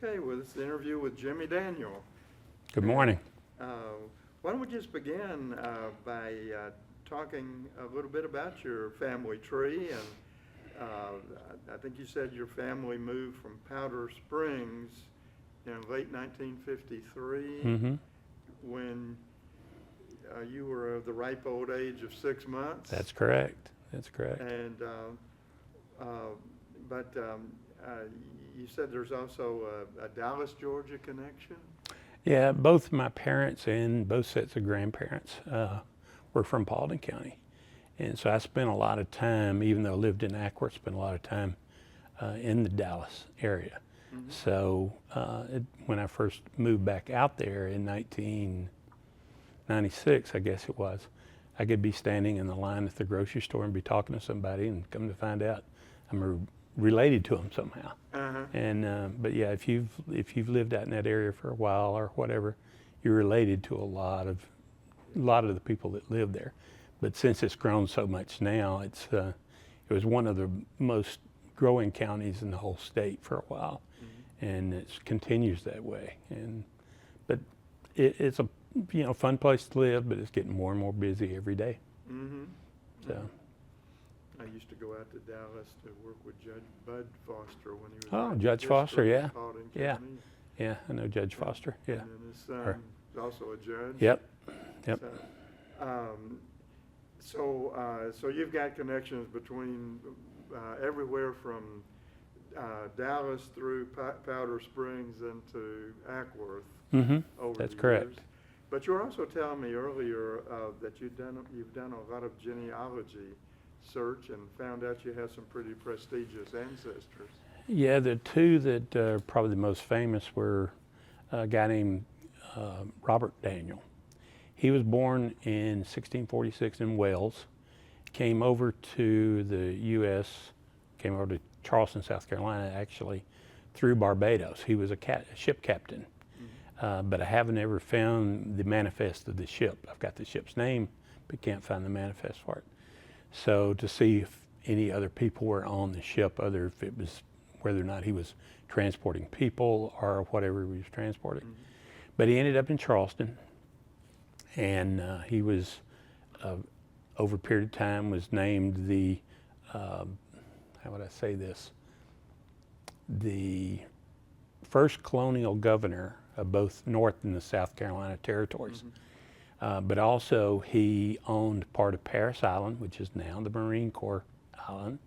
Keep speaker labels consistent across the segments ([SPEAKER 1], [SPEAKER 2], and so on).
[SPEAKER 1] Okay, well, this is the interview with Jimmy Daniel.
[SPEAKER 2] Good morning.
[SPEAKER 1] Uh, Why don't we just begin by talking a little bit about your family tree? And I think you said your family moved from Powder Springs in late 1953
[SPEAKER 2] Mm-hmm.
[SPEAKER 1] when you were of the ripe old age of 6 months.
[SPEAKER 2] That's correct. That's correct.
[SPEAKER 1] And you said there's also a Dallas, Georgia connection?
[SPEAKER 2] Yeah, both my parents and both sets of grandparents were from Paulding County. And so I spent a lot of time, even though I lived in Acworth, spent a lot of time in the Dallas area.
[SPEAKER 1] Mm-hmm.
[SPEAKER 2] So when I first moved back out there in 1996, I guess it was, I could be standing in the line at the grocery store and be talking to somebody and come to find out I'm related to them somehow.
[SPEAKER 1] Uh-huh.
[SPEAKER 2] And but yeah, if you've lived out in that area for a while or whatever, you're related to a lot of the people that live there. But since it's grown so much now, it was one of the most growing counties in the whole state for a while,
[SPEAKER 1] Mm-hmm.
[SPEAKER 2] and it continues that way. But it's a fun place to live, but it's getting more and more busy every day.
[SPEAKER 1] Mm-hmm.
[SPEAKER 2] So.
[SPEAKER 1] I used to go out to Dallas to work with Judge Bud Foster when he was.
[SPEAKER 2] Oh,
[SPEAKER 1] running
[SPEAKER 2] Judge Foster,
[SPEAKER 1] district in
[SPEAKER 2] yeah.
[SPEAKER 1] Paulding
[SPEAKER 2] Yeah.
[SPEAKER 1] County.
[SPEAKER 2] Yeah, I know Judge Foster. Yeah.
[SPEAKER 1] And then his son is also a judge.
[SPEAKER 2] Yep. Yep.
[SPEAKER 1] So you've got connections between everywhere from Dallas through Powder Springs into Acworth
[SPEAKER 2] Mm-hmm.
[SPEAKER 1] over
[SPEAKER 2] That's
[SPEAKER 1] the
[SPEAKER 2] correct.
[SPEAKER 1] years. But you were also telling me earlier that you've done a lot of genealogy search and found out you had some pretty prestigious ancestors.
[SPEAKER 2] Yeah, the two that are probably the most famous were a guy named Robert Daniel. He was born in 1646 in Wales, came over to the U.S., came over to Charleston, South Carolina, actually, through Barbados. He was a ship captain, but I haven't ever found the manifest of the ship. I've got the ship's name, but can't find the manifest for it. So to see if any other people were on the ship, whether or not he was transporting people or whatever he was transporting.
[SPEAKER 1] Mm-hmm.
[SPEAKER 2] But he ended up in Charleston, and he was, over a period of time, was named the, how would I say this, the first colonial governor of both North and the South Carolina territories.
[SPEAKER 1] Mm-hmm.
[SPEAKER 2] But also he owned part of Parris Island, which is now the Marine Corps Island.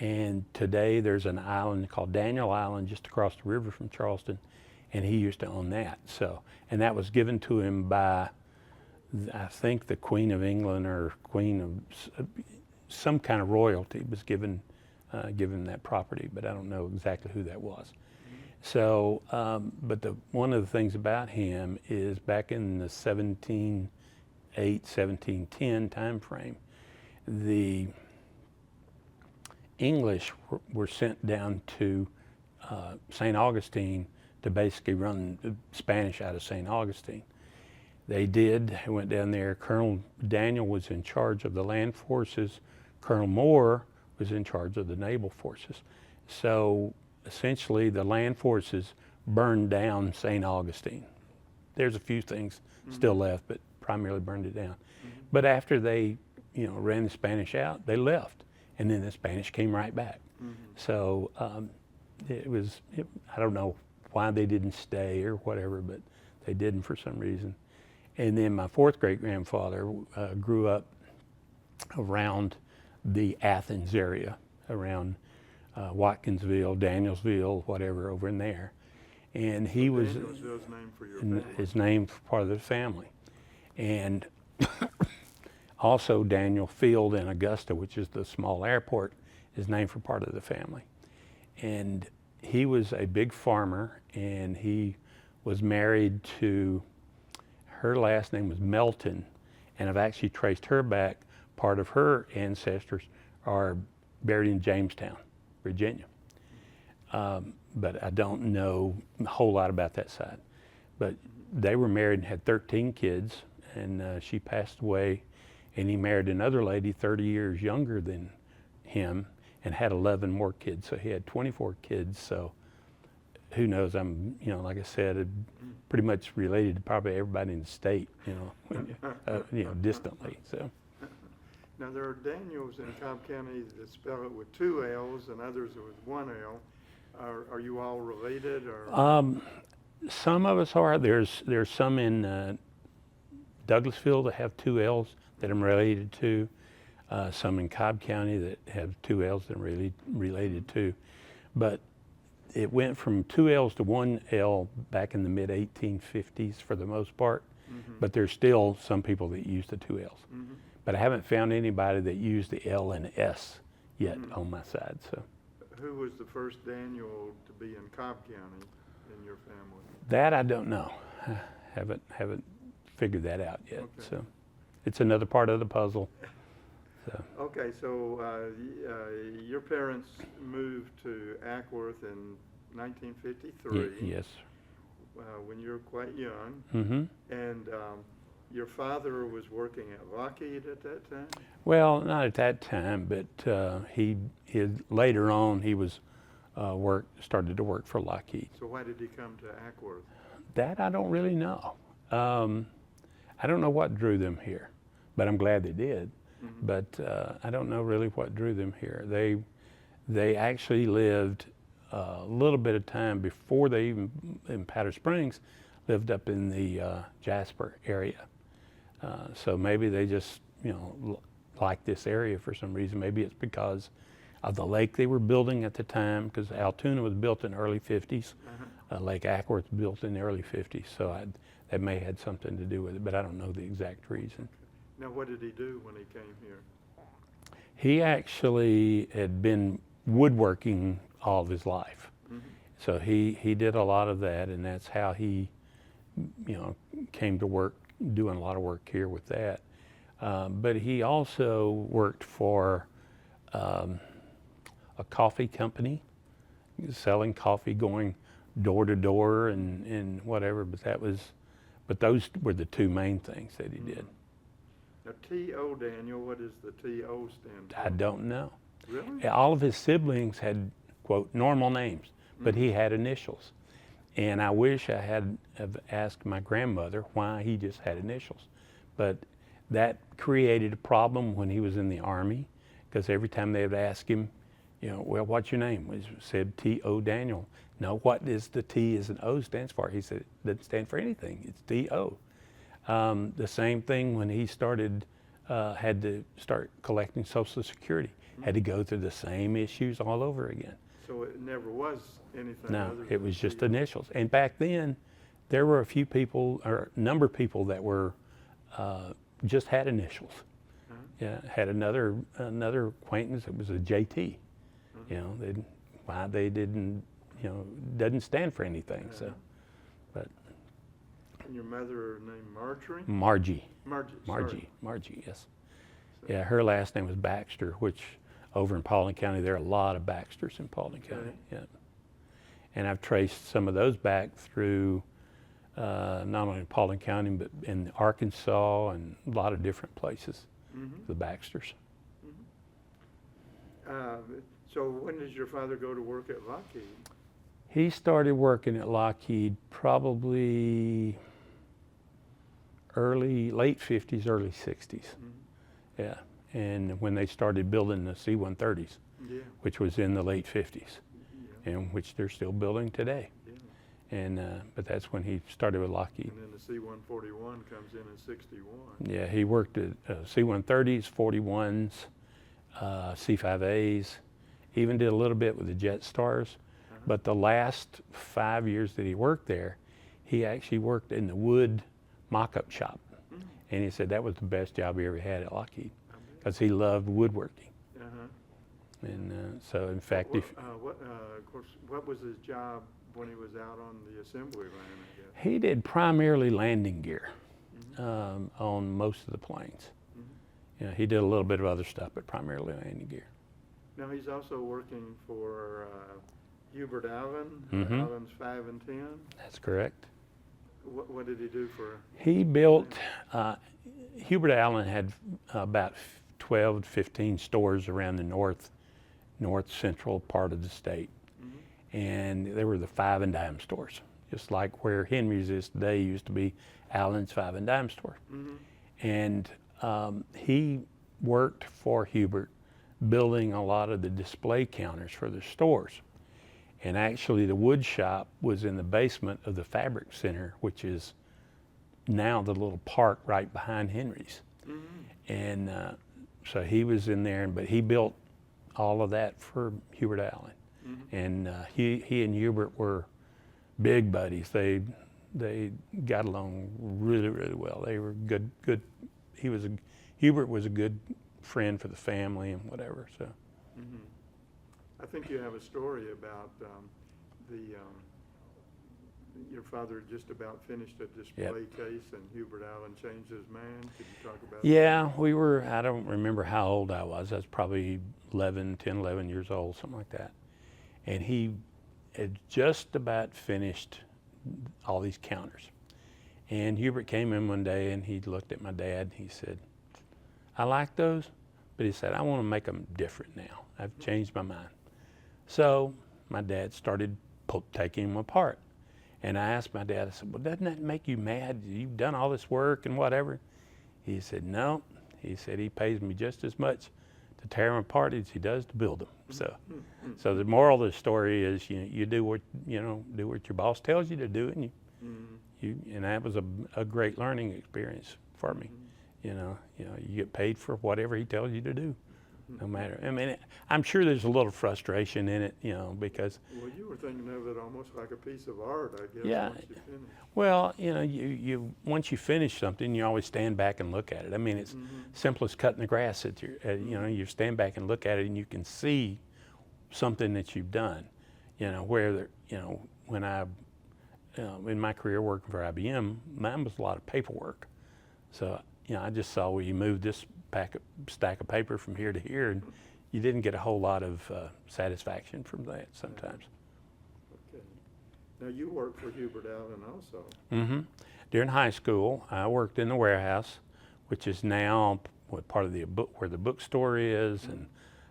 [SPEAKER 2] And today there's an island called Daniel Island just across the river from Charleston, and he used to own that. So, and that was given to him by, I think, the Queen of England or Queen of some kind of royalty was given that property, but I don't know exactly who that was. So, but one of the things about him is back in the 1708, 1710 time frame, the English were sent down to St. Augustine to basically run the Spanish out of St. Augustine. They went down there. Colonel Daniel was in charge of the land forces. Colonel Moore was in charge of the naval forces. So essentially the land forces burned down St. Augustine. There's a few things still left, but primarily burned it down.
[SPEAKER 1] Mm-hmm.
[SPEAKER 2] But after they, ran the Spanish out, they left, and then the Spanish came right back.
[SPEAKER 1] Mm-hmm.
[SPEAKER 2] So I don't know why they didn't stay or whatever, but they didn't for some reason. And then my fourth great grandfather grew up around the Athens area, around Watkinsville, Danielsville, whatever, over in there. And he was
[SPEAKER 1] Danielsville's named for your family.
[SPEAKER 2] his name for part of the family. And also Daniel Field in Augusta, which is the small airport, is named for part of the family. And he was a big farmer, and he was married to, her last name was Melton, and I've actually traced her back. Part of her ancestors are buried in Jamestown, Virginia. But I don't know a whole lot about that side. But they were married and had 13 kids, and she passed away, and he married another lady 30 years younger than him and had 11 more kids. So he had 24 kids. So who knows? I'm, like I said, pretty much related to probably everybody in the state, distantly. So.
[SPEAKER 1] Now, there are Daniels in Cobb County that spell it with two L's and others with one L. Are you all related, or?
[SPEAKER 2] Some of us are. There's some in Douglasville that have two L's that I'm related to. Some in Cobb County that have two L's that I'm really related to. But it went from two L's to one L back in the mid 1850s for the most part.
[SPEAKER 1] Mm-hmm.
[SPEAKER 2] But there's still some people that use the two L's.
[SPEAKER 1] Mm-hmm.
[SPEAKER 2] But I haven't found anybody that used the L and S yet
[SPEAKER 1] Mm-hmm.
[SPEAKER 2] on my side. So
[SPEAKER 1] Who was the first Daniel to be in Cobb County in your family?
[SPEAKER 2] that I don't know. I haven't figured that out yet.
[SPEAKER 1] Okay.
[SPEAKER 2] So it's another part of the puzzle. So.
[SPEAKER 1] Okay, so your parents moved to Ackworth in 1953.
[SPEAKER 2] Yes.
[SPEAKER 1] When you were quite young.
[SPEAKER 2] Mm-hmm.
[SPEAKER 1] And your father was working at Lockheed at that time?
[SPEAKER 2] Well, not at that time, but he later on he was started to work for Lockheed.
[SPEAKER 1] So why did he come to Ackworth?
[SPEAKER 2] That I don't really know. I don't know what drew them here, but I'm glad they did.
[SPEAKER 1] Mm-hmm.
[SPEAKER 2] But I don't know really what drew them here. They actually lived a little bit of time before they even in Powder Springs, lived up in the Jasper area. So maybe they just like this area for some reason. Maybe it's because of the lake they were building at the time, because Altoona was built in the early 50s. Lake Ackworth built in the early 50s. So that may have had something to do with it, but I don't know the exact reason.
[SPEAKER 1] Now, what did he do when he came here?
[SPEAKER 2] He actually had been woodworking all of his life.
[SPEAKER 1] Mm-hmm.
[SPEAKER 2] So he did a lot of that, and that's how he, came to work, doing a lot of work here with that. But he also worked for a coffee company, selling coffee, going door to door and whatever. But those were the two main things that he did.
[SPEAKER 1] Now, T.O. Daniel, what does the T.O. stand for?
[SPEAKER 2] I don't know.
[SPEAKER 1] Really?
[SPEAKER 2] All of his siblings had, quote, normal names, but he had initials. And I wish I had have asked my grandmother why he just had initials. But that created a problem when he was in the Army, because every time they would ask him, well, what's your name? He said T.O. Daniel. No, what does the T as an O stands for? He said, it doesn't stand for anything. It's T.O. The same thing when he had to start collecting Social Security. Had to go through the same issues all over again.
[SPEAKER 1] So it never was anything
[SPEAKER 2] No,
[SPEAKER 1] other
[SPEAKER 2] it
[SPEAKER 1] than
[SPEAKER 2] was just
[SPEAKER 1] T.O.
[SPEAKER 2] initials. And back then, there were a few people, or a number of people that were just had initials.
[SPEAKER 1] Uh-huh.
[SPEAKER 2] Yeah, had another acquaintance that was a JT. Why they didn't, doesn't stand for anything. So, but
[SPEAKER 1] And your mother named Marjorie?
[SPEAKER 2] Margie,
[SPEAKER 1] Margie.
[SPEAKER 2] yes.
[SPEAKER 1] So-
[SPEAKER 2] Yeah, her last name was Baxter, which over in Paulding County, there are a lot of Baxters in Paulding
[SPEAKER 1] Okay.
[SPEAKER 2] County. Yeah. And I've traced some of those back through not only Paulding County, but in Arkansas and a lot of different places,
[SPEAKER 1] Mm-hmm.
[SPEAKER 2] the Baxters.
[SPEAKER 1] So when did your father go to work at Lockheed?
[SPEAKER 2] He started working at Lockheed probably late 50s, early 60s.
[SPEAKER 1] Mm-hmm.
[SPEAKER 2] Yeah. And when they started building the C-130s,
[SPEAKER 1] Yeah.
[SPEAKER 2] which was in the late 50s,
[SPEAKER 1] Yeah.
[SPEAKER 2] and which they're still building today.
[SPEAKER 1] Yeah.
[SPEAKER 2] And but that's when he started with Lockheed.
[SPEAKER 1] And then the C-141 comes in 61.
[SPEAKER 2] Yeah, he worked at C-130s, 41s, C-5As, even did a little bit with the Jetstars.
[SPEAKER 1] Uh-huh.
[SPEAKER 2] But the last 5 years that he worked there, he actually worked in the wood mock-up shop.
[SPEAKER 1] Mm.
[SPEAKER 2] And he said that was the best job he ever had at Lockheed,
[SPEAKER 1] I bet.
[SPEAKER 2] because he loved woodworking.
[SPEAKER 1] Uh-huh.
[SPEAKER 2] And so, in fact,
[SPEAKER 1] Of course, what was his job when he was out on the assembly line, I guess?
[SPEAKER 2] he did primarily landing gear
[SPEAKER 1] Mhm.
[SPEAKER 2] on most of the planes.
[SPEAKER 1] Mhm.
[SPEAKER 2] Yeah, he did a little bit of other stuff, but primarily landing gear.
[SPEAKER 1] Now, he's also working for Hubert Allen,
[SPEAKER 2] Mhm.
[SPEAKER 1] Allen's 5 and 10.
[SPEAKER 2] That's correct.
[SPEAKER 1] What did he do for?
[SPEAKER 2] He built, Hubert Allen had about 12 to 15 stores around the north central part of the state.
[SPEAKER 1] Mhm.
[SPEAKER 2] and they were the 5 and dime stores, just like where Henry's is today used to be Allen's 5 and dime store. And he worked for Hubert building a lot of the display counters for the stores. And actually the wood shop was in the basement of the Fabric Center, which is now the little park right behind Henry's. And so he was in there, but he built all of that for Hubert Allen. And he and Hubert were big buddies. They got along really, really well. They were good. Hubert was a good friend for the family and whatever. So.
[SPEAKER 1] I think you have a story about your father just about finished a display case and Hubert Allen changed his mind. Could you talk about that?
[SPEAKER 2] Yeah, I don't remember how old I was. I was probably 10, 11 years old, something like that. And he had just about finished all these counters. And Hubert came in one day and he looked at my dad and he said, I like those, but he said, I want to make them different now. I've changed my mind. So my dad started taking them apart. And I asked my dad, I said, well, doesn't that make you mad? You've done all this work and whatever. He said, no. He said, he pays me just as much to tear them apart as he does to build them. So the moral of the story is, you do what your boss tells you to do, and and that was a great learning experience for me. You get paid for whatever he tells you to do. No matter, I mean, I'm sure there's a little frustration in it, because.
[SPEAKER 1] Well, you were thinking of it almost like a piece of art, I guess.
[SPEAKER 2] Yeah.
[SPEAKER 1] Once you finish.
[SPEAKER 2] Well, you once you finish something, you always stand back and look at it. I mean, it's simple as cutting the grass. You stand back and look at it, and you can see something that you've done. When in my career working for IBM, mine was a lot of paperwork. So, I just saw where you moved this stack of paper from here to here, and you didn't get a whole lot of satisfaction from that sometimes.
[SPEAKER 1] Okay. Now you worked for Hubert Allen also.
[SPEAKER 2] During high school, I worked in the warehouse, which is now part of where the bookstore is, and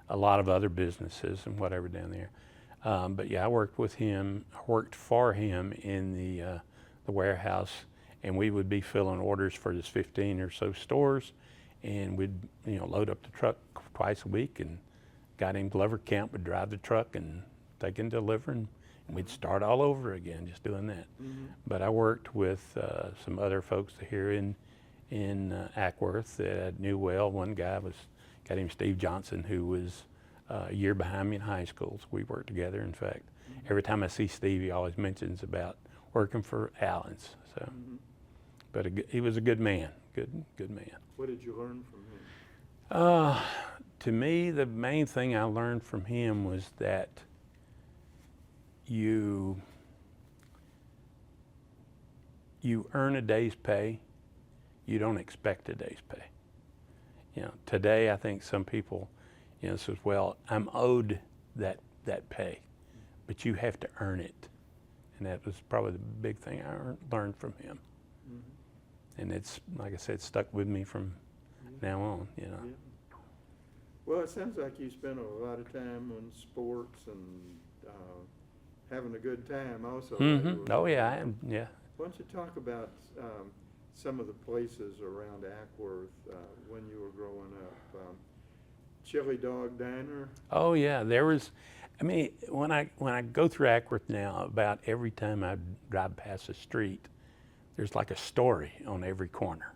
[SPEAKER 2] a lot of other businesses and whatever down there. But yeah, I worked with him. I worked for him in the warehouse, and we would be filling orders for his 15 or so stores, and we'd load up the truck twice a week, and guy named Glover Kemp would drive the truck and take and deliver, and we'd start all over again just doing that. But I worked with some other folks here in Ackworth that I knew well. One guy was a guy named Steve Johnson, who was a year behind me in high school, so we worked together. In fact, every time I see Steve, he always mentions about working for Allen's. So, but he was a good man, good man.
[SPEAKER 1] What did you learn from him?
[SPEAKER 2] To me, the main thing I learned from him was that you earn a day's pay. You don't expect a day's pay. Today I think some people, says, well, I'm owed that pay, but you have to earn it. And that was probably the big thing I learned from him. And it's, like I said, stuck with me from now on,
[SPEAKER 1] Yeah. Well, it sounds like you spent a lot of time on sports and having a good time also.
[SPEAKER 2] Oh yeah, I am. Yeah.
[SPEAKER 1] Why don't you talk about some of the places around Ackworth when you were growing up? Chili Dog Diner.
[SPEAKER 2] Oh yeah, there was. I mean, when I go through Ackworth now, about every time I drive past a street, there's like a story on every corner.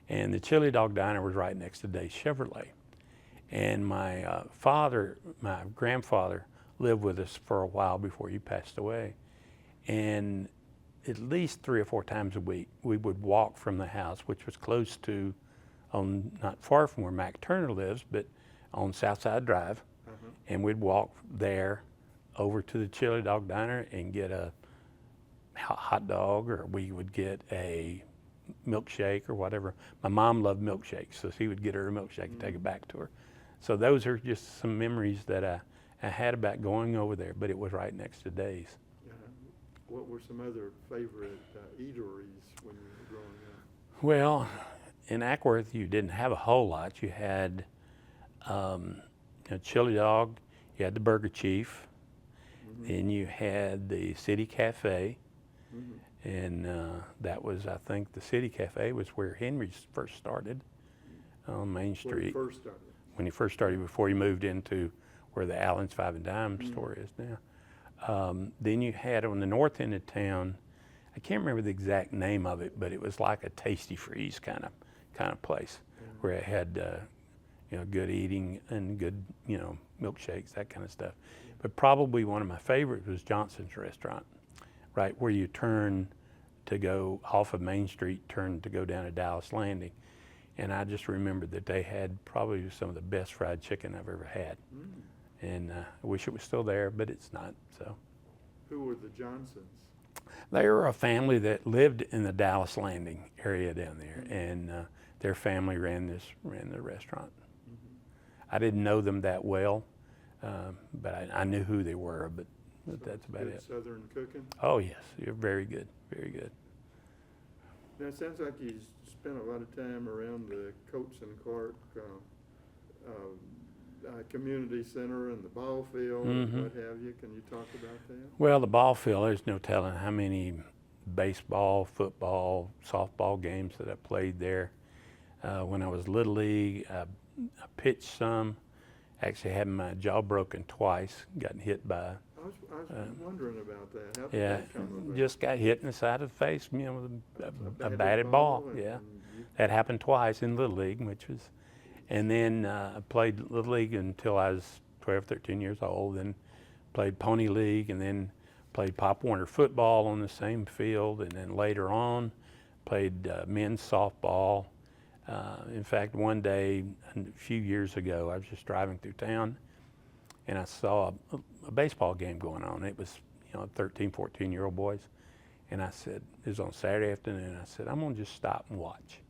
[SPEAKER 2] And the Chili Dog Diner was right next to Days Chevrolet. And my grandfather lived with us for a while before he passed away. And at least 3 or 4 times a week, we would walk from the house, which was close to, not far from where Mac Turner lives, but on Southside Drive. And we'd walk there over to the Chili Dog Diner and get a hot dog, or we would get a milkshake or whatever. My mom loved milkshakes, so she would get her a milkshake and take it back to her. So those are just some memories that I had about going over there, but it was right next to Days.
[SPEAKER 1] What were some other favorite eateries when you were growing up?
[SPEAKER 2] Well, in Ackworth, you didn't have a whole lot. You had Chili Dog, you had the Burger Chief, Then you had the City Cafe,
[SPEAKER 1] Mm-hmm.
[SPEAKER 2] and that was, I think, the City Cafe was where Henry's first started on Main
[SPEAKER 1] When you
[SPEAKER 2] Street.
[SPEAKER 1] first started.
[SPEAKER 2] When he first started, before he moved into where the Allen's Five and Dime store is now. Then you had on the north end of town, I can't remember the exact name of it, but it was like a Tasty Freeze kind of place where it had good eating and good milkshakes, that kind of stuff. But probably one of my favorites was Johnson's Restaurant, right where you turn to go off of Main Street, turn to go down to Dallas Landing. And I just remembered that they had probably some of the best fried chicken I've ever had. And I wish it was still there, but it's not. So
[SPEAKER 1] Who were the Johnsons?
[SPEAKER 2] they were a family that lived in the Dallas Landing area down there, and their family ran the restaurant. I didn't know them that well, but I knew who they were. But
[SPEAKER 1] So
[SPEAKER 2] that's about
[SPEAKER 1] good
[SPEAKER 2] it.
[SPEAKER 1] Southern cooking?
[SPEAKER 2] Oh yes, you're very good, very good.
[SPEAKER 1] Now, it sounds like you spent a lot of time around the Coates and Clark Community Center and the ball field and what have you. Can you talk about that?
[SPEAKER 2] Well, the ball field, there's no telling how many baseball, football, softball games that I played there. When I was Little League, I pitched some. Actually had my jaw broken twice, gotten hit by,
[SPEAKER 1] I was wondering about that. How did
[SPEAKER 2] yeah,
[SPEAKER 1] that come about?
[SPEAKER 2] just got hit in the side of the face, with a
[SPEAKER 1] batted
[SPEAKER 2] batted ball,
[SPEAKER 1] and-
[SPEAKER 2] yeah.
[SPEAKER 1] and you-
[SPEAKER 2] That happened twice in Little League, and then I played Little League until I was 12, 13 years old, then played Pony League, and then played Pop Warner football on the same field, and then later on played men's softball. In fact, one day, a few years ago, I was just driving through town, and I saw a baseball game going on. It was, 13, 14-year-old boys. And I said, it was on Saturday afternoon, I said, I'm gonna just stop and watch.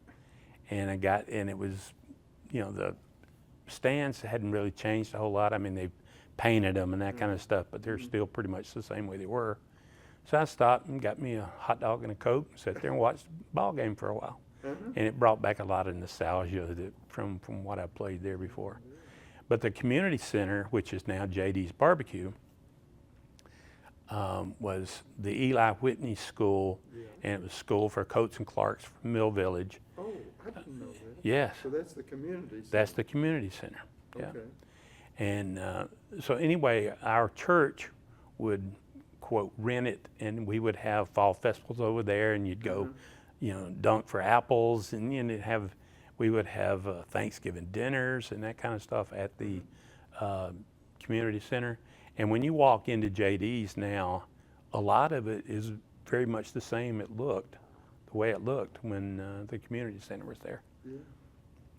[SPEAKER 2] And it was, the stands hadn't really changed a whole lot. I mean, they painted them and that kind of stuff, but they're still pretty much the same way they were. So I stopped and got me a hot dog and a Coke and sat there and watched the ball game for a while. And it brought back a lot of nostalgia from what I played there before. But the community center, which is now JD's Barbecue, was the Eli Whitney School, and it was school for Coates and Clarks from Mill Village.
[SPEAKER 1] Oh, I didn't know that.
[SPEAKER 2] Yes,
[SPEAKER 1] So that's the community center.
[SPEAKER 2] that's the community center. Yeah.
[SPEAKER 1] Okay.
[SPEAKER 2] And so anyway, our church would, quote, rent it, and we would have fall festivals over there, and you'd go, dunk for apples, and we would have Thanksgiving dinners and that kind of stuff at the community center. And when you walk into JD's now, a lot of it is very much the same the way it looked when the community center was there.
[SPEAKER 1] Yeah.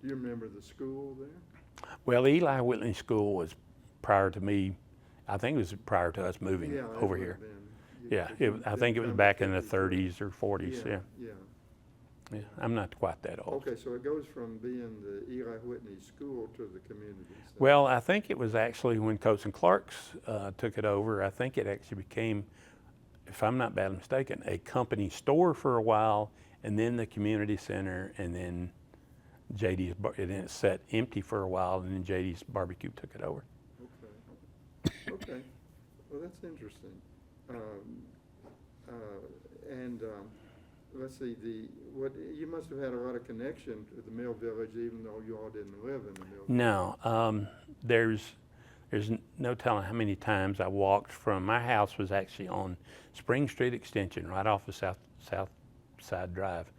[SPEAKER 1] Do you remember the school there?
[SPEAKER 2] Well, Eli Whitney School was prior to me, I think it was prior to us moving
[SPEAKER 1] Yeah, it
[SPEAKER 2] over
[SPEAKER 1] would
[SPEAKER 2] here.
[SPEAKER 1] have been.
[SPEAKER 2] Yeah,
[SPEAKER 1] because
[SPEAKER 2] I think it was
[SPEAKER 1] come
[SPEAKER 2] back in the
[SPEAKER 1] 53.
[SPEAKER 2] 30s or 40s, yeah.
[SPEAKER 1] Yeah.
[SPEAKER 2] I'm not quite that old.
[SPEAKER 1] Okay, so it goes from being the Eli Whitney School to the community center.
[SPEAKER 2] Well, I think it was actually when Coates and Clarks took it over, I think it actually became, if I'm not badly mistaken, a company store for a while, and then the community center, and then JD's, and then it sat empty for a while, and then JD's Barbecue took it over.
[SPEAKER 1] Okay. Okay. Well, that's interesting. Let's see, you must have had a lot of connection to the Mill Village, even though you all didn't live in the Mill Village.
[SPEAKER 2] No, there's no telling how many times I walked from, my house was actually on Spring Street Extension, right off of South Side Drive,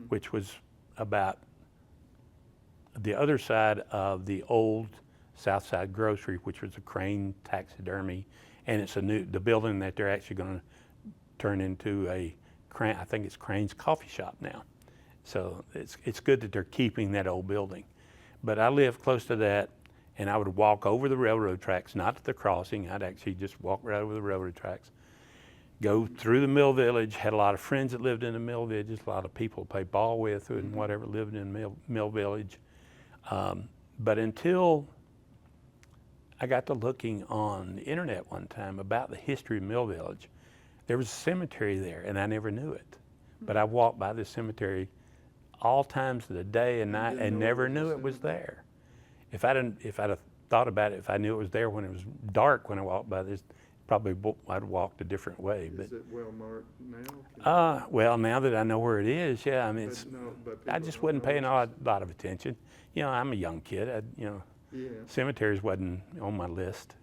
[SPEAKER 2] which was about the other side of the old Southside Grocery, which was a Crane taxidermy, and it's the building that they're actually going to turn into I think it's Crane's Coffee Shop now. So it's good that they're keeping that old building. But I lived close to that, and I would walk over the railroad tracks, not at the crossing. I'd actually just walk right over the railroad tracks, go through the Mill Village. Had a lot of friends that lived in the Mill Village, a lot of people to play ball with and whatever lived in Mill Village. But until I got to looking on the internet one time about the history of Mill Village, there was a cemetery there, and I never knew it. But I walked by this cemetery all times of the day and night, and never knew it was there. If I'd have thought about it, if I knew it was there when it was dark when I walked by this, probably I'd walked a different way.
[SPEAKER 1] Is it well marked now?
[SPEAKER 2] But well, now that I know where it is, yeah, I mean,
[SPEAKER 1] But
[SPEAKER 2] I
[SPEAKER 1] people
[SPEAKER 2] just
[SPEAKER 1] don't
[SPEAKER 2] wasn't
[SPEAKER 1] know
[SPEAKER 2] paying a
[SPEAKER 1] it's-
[SPEAKER 2] lot of attention. You know, I'm a young kid.
[SPEAKER 1] Yeah.
[SPEAKER 2] Cemeteries wasn't on my list.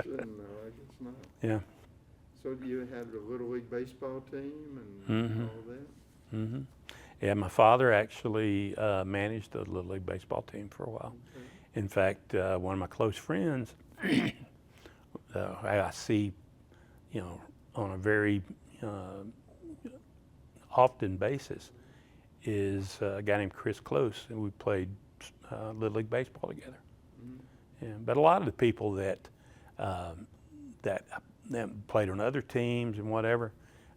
[SPEAKER 1] No, I guess not.
[SPEAKER 2] Yeah.
[SPEAKER 1] So you had a Little League baseball team and
[SPEAKER 2] Mhm.
[SPEAKER 1] all that?
[SPEAKER 2] Mm-hmm. Yeah, my father actually managed the Little League baseball team for a while.
[SPEAKER 1] Okay.
[SPEAKER 2] In fact, one of my close friends, I see, you know, on a very often basis, is a guy named Chris Close, and we played Little League baseball together.
[SPEAKER 1] Mhm.
[SPEAKER 2] Yeah, but a lot of the people that played on other teams and whatever,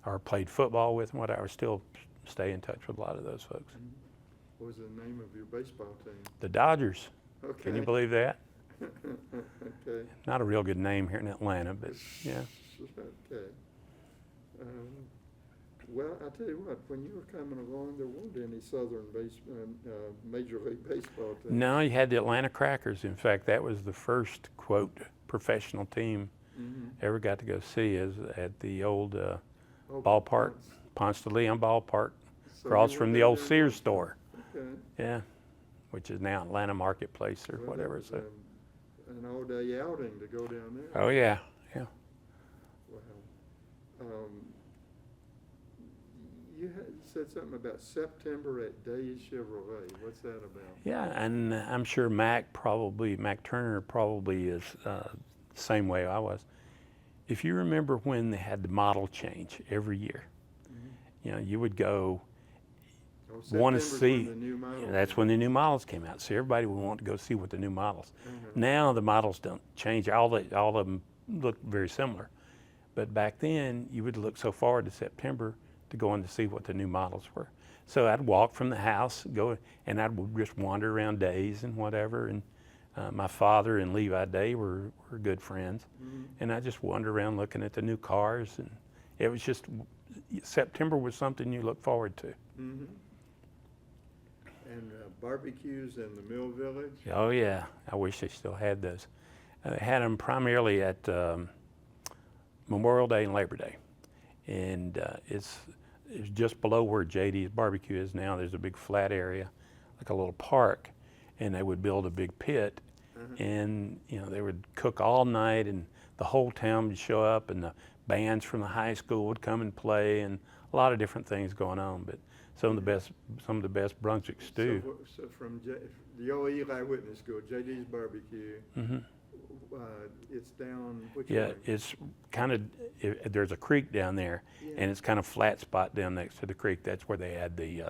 [SPEAKER 2] or played football with and whatever, still stay in touch with a lot of those folks.
[SPEAKER 1] Mhm. What was the name of your baseball team?
[SPEAKER 2] The Dodgers.
[SPEAKER 1] Okay.
[SPEAKER 2] Can you believe that?
[SPEAKER 1] Okay.
[SPEAKER 2] Not a real good name here in Atlanta, but yeah.
[SPEAKER 1] Okay. Well, I tell you what, when you were coming along, there weren't any Major League Baseball teams.
[SPEAKER 2] No, you had the Atlanta Crackers. In fact, that was the first, quote, professional team
[SPEAKER 1] Mhm.
[SPEAKER 2] ever got to go see is at the old
[SPEAKER 1] Oh,
[SPEAKER 2] ballpark,
[SPEAKER 1] Ponce.
[SPEAKER 2] Ponce de Leon ballpark,
[SPEAKER 1] So
[SPEAKER 2] across
[SPEAKER 1] you
[SPEAKER 2] from
[SPEAKER 1] went
[SPEAKER 2] the
[SPEAKER 1] down
[SPEAKER 2] old
[SPEAKER 1] there and
[SPEAKER 2] Sears
[SPEAKER 1] watched
[SPEAKER 2] store.
[SPEAKER 1] them. Okay.
[SPEAKER 2] Yeah, which is now Atlanta Marketplace or
[SPEAKER 1] Well, that
[SPEAKER 2] whatever.
[SPEAKER 1] was,
[SPEAKER 2] So,
[SPEAKER 1] an all-day outing to go down there.
[SPEAKER 2] oh yeah, yeah.
[SPEAKER 1] Wow. You said something about September at Days Chevrolet. What's that about?
[SPEAKER 2] Yeah, and I'm sure Mac Turner probably is the same way I was. If you remember when they had the model change every year,
[SPEAKER 1] Mhm.
[SPEAKER 2] you know, you would go,
[SPEAKER 1] Oh,
[SPEAKER 2] want to
[SPEAKER 1] September's
[SPEAKER 2] see,
[SPEAKER 1] when the new model
[SPEAKER 2] that's
[SPEAKER 1] came
[SPEAKER 2] when the
[SPEAKER 1] out.
[SPEAKER 2] new models came out. So everybody would want to go see what the new models.
[SPEAKER 1] Uh-huh.
[SPEAKER 2] Now the models don't change. All of them look very similar. But back then, you would look so forward to September to go in to see what the new models were. So I'd walk from the house, go, and I'd just wander around Days and whatever. And my father and Levi Day were good friends.
[SPEAKER 1] Mhm.
[SPEAKER 2] And I just wandered around looking at the new cars. And it was just, September was something you look forward to.
[SPEAKER 1] Mhm. And barbecues in the Mill Village?
[SPEAKER 2] Oh yeah, I wish they still had those. They had them primarily at Memorial Day and Labor Day. And it's just below where JD's barbecue is now. There's a big flat area, like a little park, and they would build a big pit,
[SPEAKER 1] Uh-huh.
[SPEAKER 2] and you know they would cook all night, and the whole town would show up, and the bands from the high school would come and play, and a lot of different things going on. But some of the best Brunswick stew.
[SPEAKER 1] So from the old Eli Whitney School, JD's Barbecue,
[SPEAKER 2] Hmm.
[SPEAKER 1] it's down which
[SPEAKER 2] Yeah,
[SPEAKER 1] way?
[SPEAKER 2] it's kind of, there's a creek down there,
[SPEAKER 1] Yeah.
[SPEAKER 2] and it's kind of flat spot down next to the creek. That's where they had the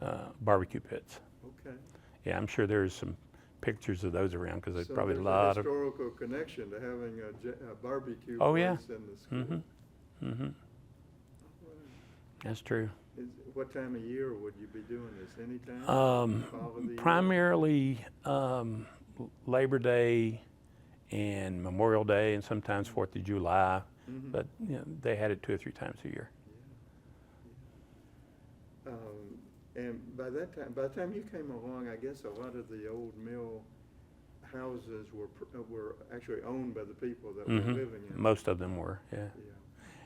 [SPEAKER 1] Oh,
[SPEAKER 2] barbecue pits.
[SPEAKER 1] okay.
[SPEAKER 2] Yeah, I'm sure there's some pictures of those around because there's
[SPEAKER 1] So
[SPEAKER 2] probably
[SPEAKER 1] there's
[SPEAKER 2] a lot of.
[SPEAKER 1] historical connection to having a barbecue
[SPEAKER 2] Oh, yeah.
[SPEAKER 1] place in the school.
[SPEAKER 2] Mm-hmm. Mm-hmm.
[SPEAKER 1] Wow.
[SPEAKER 2] That's true.
[SPEAKER 1] What time of year would you be doing this? Anytime? Fall of the year?
[SPEAKER 2] Primarily Labor Day and Memorial Day, and sometimes 4th of July.
[SPEAKER 1] Mhm.
[SPEAKER 2] But you know, they had it 2 or 3 times a year.
[SPEAKER 1] Yeah. And by the time you came along, I guess a lot of the old mill houses were actually owned by the people that were
[SPEAKER 2] Mhm.
[SPEAKER 1] living in.
[SPEAKER 2] Most of them were, yeah.
[SPEAKER 1] Yeah.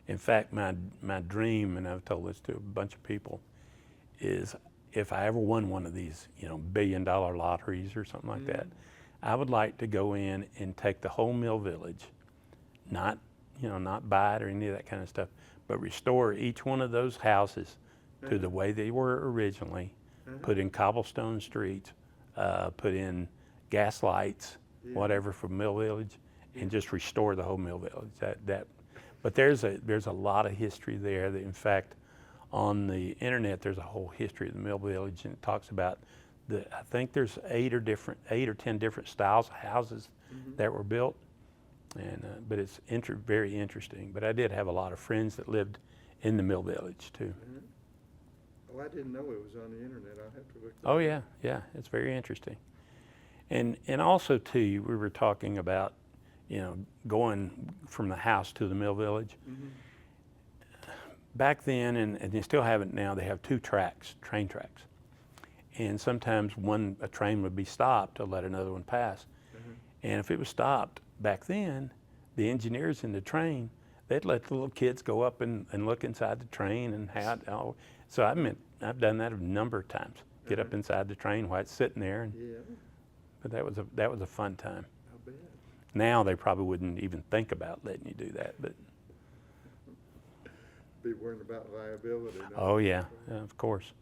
[SPEAKER 2] In fact, my dream, and I've told this to a bunch of people, is if I ever won one of these, you know, $1 billion lotteries or something like that, I would like to go in and take the whole Mill Village, not buy it or any of that kind of stuff, but restore each one of those houses to the way they were originally,
[SPEAKER 1] Uh-huh.
[SPEAKER 2] put in cobblestone streets, put in gas lights,
[SPEAKER 1] Yeah.
[SPEAKER 2] whatever for Mill Village,
[SPEAKER 1] Yeah.
[SPEAKER 2] and just restore the whole Mill Village. But there's a lot of history there. That in fact, on the internet, there's a whole history of the Mill Village, and it talks about I think there's 8 or 10 different styles of houses
[SPEAKER 1] Mhm.
[SPEAKER 2] that were built, and but it's very interesting. But I did have a lot of friends that lived in the Mill Village too.
[SPEAKER 1] Uh-huh. Oh, I didn't know it was on the internet. I'll have to look. that
[SPEAKER 2] Oh
[SPEAKER 1] up.
[SPEAKER 2] yeah, it's very interesting. And also too, we were talking about, you know, going from the house to the Mill Village.
[SPEAKER 1] Mhm.
[SPEAKER 2] Back then, and they still have it now, they have 2 train tracks. And sometimes a train would be stopped to let another one pass.
[SPEAKER 1] Uh-huh.
[SPEAKER 2] And if it was stopped back then, the engineers in the train, they'd let the little kids go up and look inside the train and how it all. So I've done that a number of times. Get up inside the train while it's sitting there. And,
[SPEAKER 1] Yeah,
[SPEAKER 2] but that was a fun time.
[SPEAKER 1] I bet.
[SPEAKER 2] Now they probably wouldn't even think about letting you do that. But
[SPEAKER 1] Be worrying about liability. don't
[SPEAKER 2] oh
[SPEAKER 1] you?
[SPEAKER 2] yeah, of course.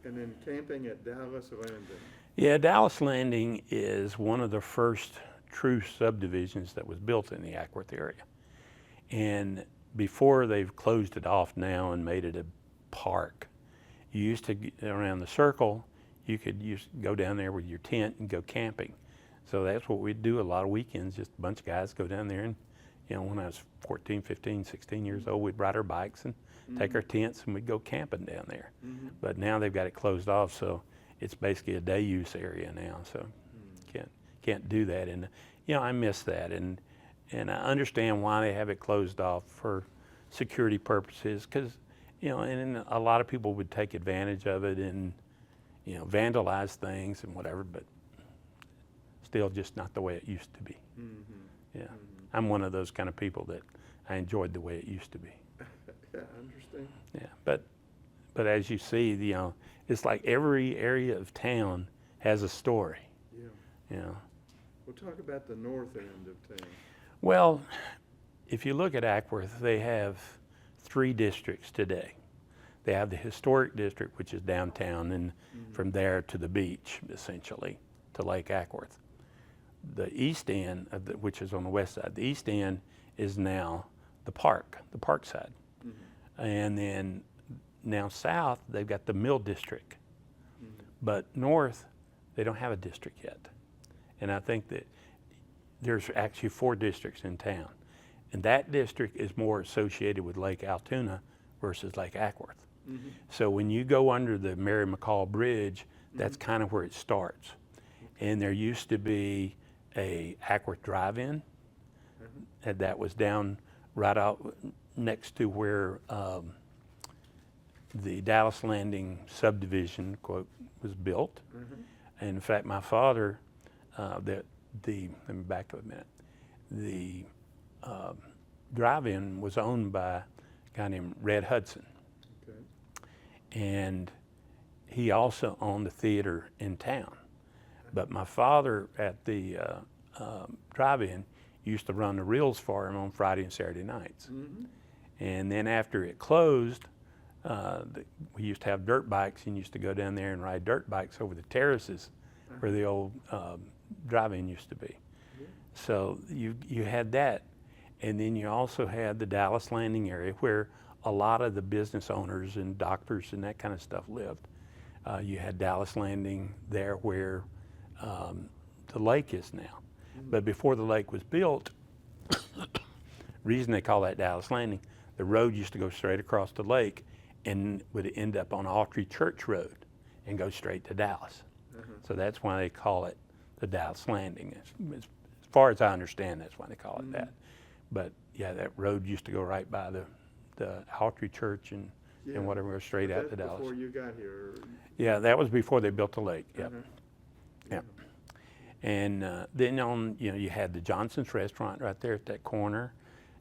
[SPEAKER 1] And then camping at Dallas Landing.
[SPEAKER 2] Yeah, Dallas Landing is one of the first true subdivisions that was built in the Ackworth area. And before they've closed it off now and made it a park, you used to get around the circle, you could go down there with your tent and go camping. So that's what we'd do a lot of weekends, just a bunch of guys go down there and, you know, when I was 14, 15, 16 years old, we'd ride our bikes and take our tents and we'd go camping down there. But now they've got it closed off, so it's basically a day use area now, so can't do that. And you know, I miss that, and I understand why they have it closed off for security purposes, because you know, and a lot of people would take advantage of it and you know, vandalize things and whatever, but still just not the way it used to be. Yeah, I'm one of those kind of people that I enjoyed the way it used to be.
[SPEAKER 1] Yeah, I understand.
[SPEAKER 2] Yeah, but as you see, you know, it's like every area of town has a story.
[SPEAKER 1] Yeah.
[SPEAKER 2] You know.
[SPEAKER 1] We'll talk about the north end of town.
[SPEAKER 2] Well, if you look at Ackworth, they have 3 districts today. They have the historic district, which is downtown, and from there to the beach, essentially, to Lake Ackworth. The east end, which is on the west side, the east end is now the park side. And then now south, they've got the Mill District. But north, they don't have a district yet. And I think that there's actually 4 districts in town. And that district is more associated with Lake Altoona versus Lake Ackworth. So when you go under the Mary McCall Bridge, that's kind of where it starts. And there used to be a Ackworth Drive-In that was down right out next to where the Dallas Landing subdivision, quote, was built. And in fact, my father, let me back up a minute. The drive-in was owned by a guy named Red Hudson.
[SPEAKER 1] Okay.
[SPEAKER 2] And he also owned the theater in town. But my father at the drive-in used to run the reels for him on Friday and Saturday nights. And then after it closed, we used to have dirt bikes and used to go down there and ride dirt bikes over the terraces where the old drive-in used to be. So you had that. And then you also had the Dallas Landing area where a lot of the business owners and doctors and that kind of stuff lived. You had Dallas Landing there where the lake is now. But before the lake was built, reason they call that Dallas Landing, the road used to go straight across the lake and would end up on Autry Church Road and go straight to Dallas. So that's why they call it the Dallas Landing. As far as I understand, that's why they call it that. But yeah, that road used to go right by the Autry Church and whatever, go straight out to Dallas.
[SPEAKER 1] Before you got here.
[SPEAKER 2] Yeah, that was before they built the lake. Yep. Yep. And then you had the Johnson's Restaurant right there at that corner.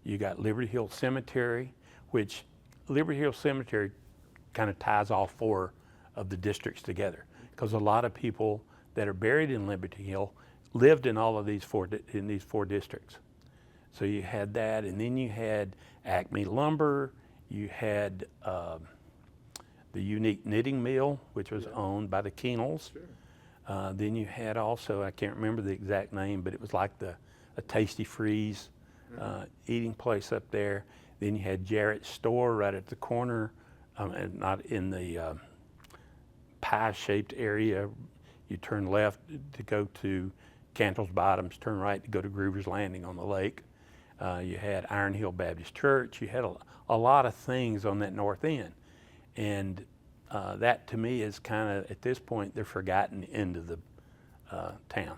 [SPEAKER 2] You got Liberty Hill Cemetery, which Liberty Hill Cemetery kind of ties all 4 of the districts together, because a lot of people that are buried in Liberty Hill lived in all of these 4 districts. So you had that, and then you had Acme Lumber. You had the Unique Knitting Mill, which was owned by the Keenels. Then you had also, I can't remember the exact name, but it was like a Tasty Freeze eating place up there. Then you had Jarrett's Store right at the corner, not in the pie-shaped area. You turn left to go to Cantle's Bottoms, turn right to go to Groover's Landing on the lake. You had Iron Hill Baptist Church. You had a lot of things on that north end. And that to me is kind of, at this point, the forgotten end of the town.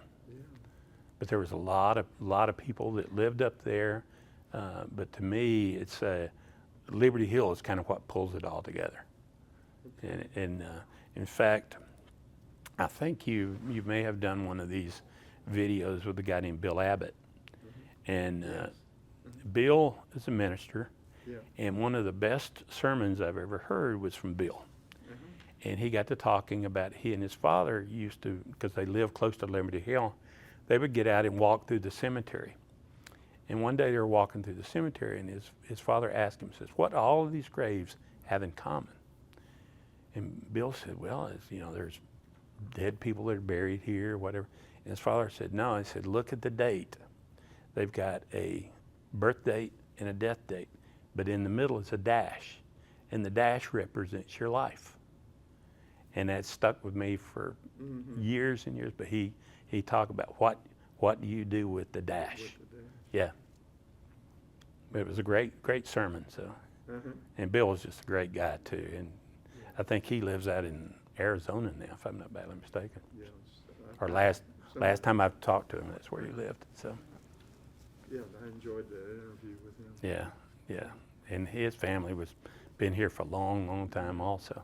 [SPEAKER 2] But there was a lot of people that lived up there. But to me, it's Liberty Hill is kind of what pulls it all together. And in fact, I think you may have done one of these videos with a guy named Bill Abbott. And
[SPEAKER 1] Yes.
[SPEAKER 2] Bill is a minister,
[SPEAKER 1] Yeah.
[SPEAKER 2] and one of the best sermons I've ever heard was from Bill. And he got to talking about he and his father used to, because they lived close to Liberty Hill, they would get out and walk through the cemetery. And one day they were walking through the cemetery, and his father asked him, says, "What do all of these graves have in common?" And Bill said, "Well, it's, there's dead people that are buried here, whatever." And his father said, "No." He said, "Look at the date. They've got a birth date and a death date, but in the middle is a dash, and the dash represents your life." And that stuck with me for years and years. But he talked about what do you do with the dash?
[SPEAKER 1] With the day.
[SPEAKER 2] Yeah. But it was a great sermon. So, and Bill was just a great guy too. And I think he lives out in Arizona now, if I'm not badly mistaken.
[SPEAKER 1] Yes.
[SPEAKER 2] Or last time I've talked to him, that's where he lived. So.
[SPEAKER 1] Yeah, I enjoyed that interview with him.
[SPEAKER 2] Yeah. And his family was been here for a long, long time also.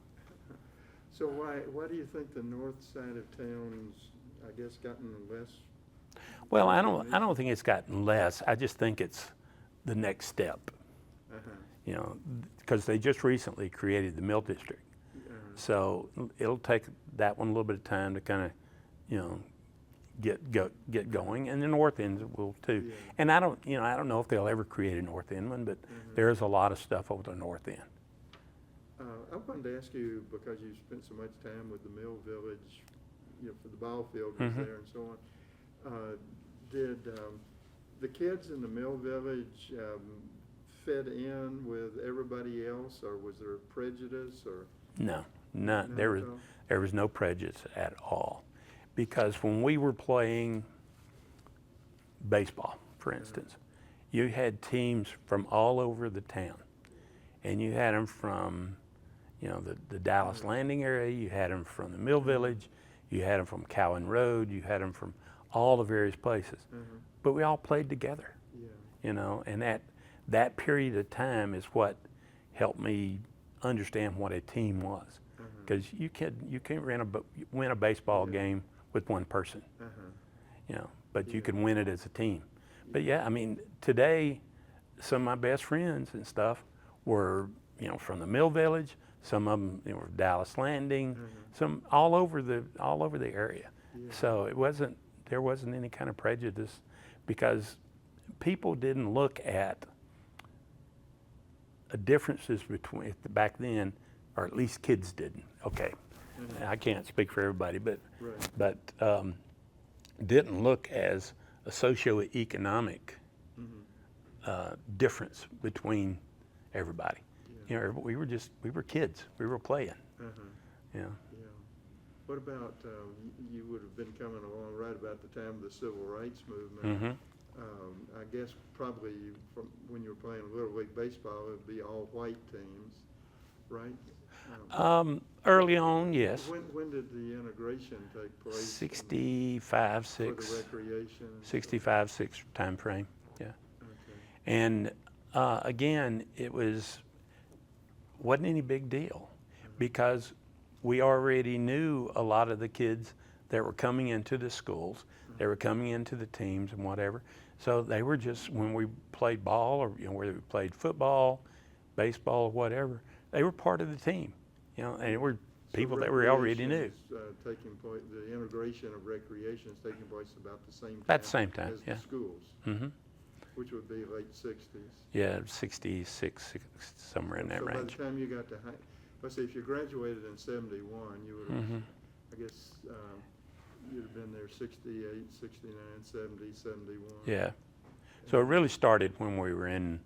[SPEAKER 1] So why do you think the north side of town's, I guess, gotten less?
[SPEAKER 2] Well, I don't think it's gotten less. I just think it's the next step. Because they just recently created the Mill District. So it'll take that one a little bit of time to kind of, get going, and the north end will too.
[SPEAKER 1] Yeah.
[SPEAKER 2] And I don't know if they'll ever create a north end one, but there's a lot of stuff over the north end.
[SPEAKER 1] I wanted to ask you, because you spent so much time with the Mill Village, for the ball field was there and so on. Did the kids in the Mill Village fit in with everybody else, or was there prejudice, or?
[SPEAKER 2] No,
[SPEAKER 1] None
[SPEAKER 2] there
[SPEAKER 1] at
[SPEAKER 2] was
[SPEAKER 1] all?
[SPEAKER 2] there was no prejudice at all, because when we were playing baseball, for instance, you had teams from all over the town, and you had them from, the Dallas Landing area, you had them from the Mill Village, you had them from Cowan Road, you had them from all the various places, but we all played together,
[SPEAKER 1] Yeah.
[SPEAKER 2] and that period of time is what helped me understand what a team was, because you can't win a baseball game with one person, but you can win it as a team. But yeah, I mean, today, some of my best friends and stuff were, from the Mill Village. Some of them, were Dallas Landing. Some all over the area.
[SPEAKER 1] Yeah.
[SPEAKER 2] So there wasn't any kind of prejudice, because people didn't look at differences between back then, or at least kids didn't. Okay, I can't speak for everybody, but
[SPEAKER 1] Right.
[SPEAKER 2] didn't look as a socioeconomic difference between everybody.
[SPEAKER 1] Yeah.
[SPEAKER 2] We were kids. We were playing. Yeah.
[SPEAKER 1] Yeah. What about, you would have been coming along right about the time of the Civil Rights Movement. I guess probably from when you were playing Little League Baseball, it would be all white teams, right?
[SPEAKER 2] Early on, yes.
[SPEAKER 1] When did the integration take place?
[SPEAKER 2] 65,
[SPEAKER 1] For the
[SPEAKER 2] 6,
[SPEAKER 1] recreation?
[SPEAKER 2] 65, 6 time frame. Yeah.
[SPEAKER 1] Okay.
[SPEAKER 2] And again, it wasn't any big deal, because we already knew a lot of the kids that were coming into the schools. They were coming into the teams and whatever. So they were just, when we played ball, or whether we played football, baseball, whatever, they were part of the team. And they were people that we already knew.
[SPEAKER 1] Recreation's, taking place, the integration of recreation is taking place about the same time.
[SPEAKER 2] At the same time,
[SPEAKER 1] as
[SPEAKER 2] yeah.
[SPEAKER 1] the schools, which would be late 60s.
[SPEAKER 2] Yeah, 66, somewhere in that
[SPEAKER 1] So
[SPEAKER 2] range.
[SPEAKER 1] by the time you got to let's say if you graduated in 71, you would have, I guess, you'd have been there 68, 69, 70, 71.
[SPEAKER 2] Yeah. So it really started when we were in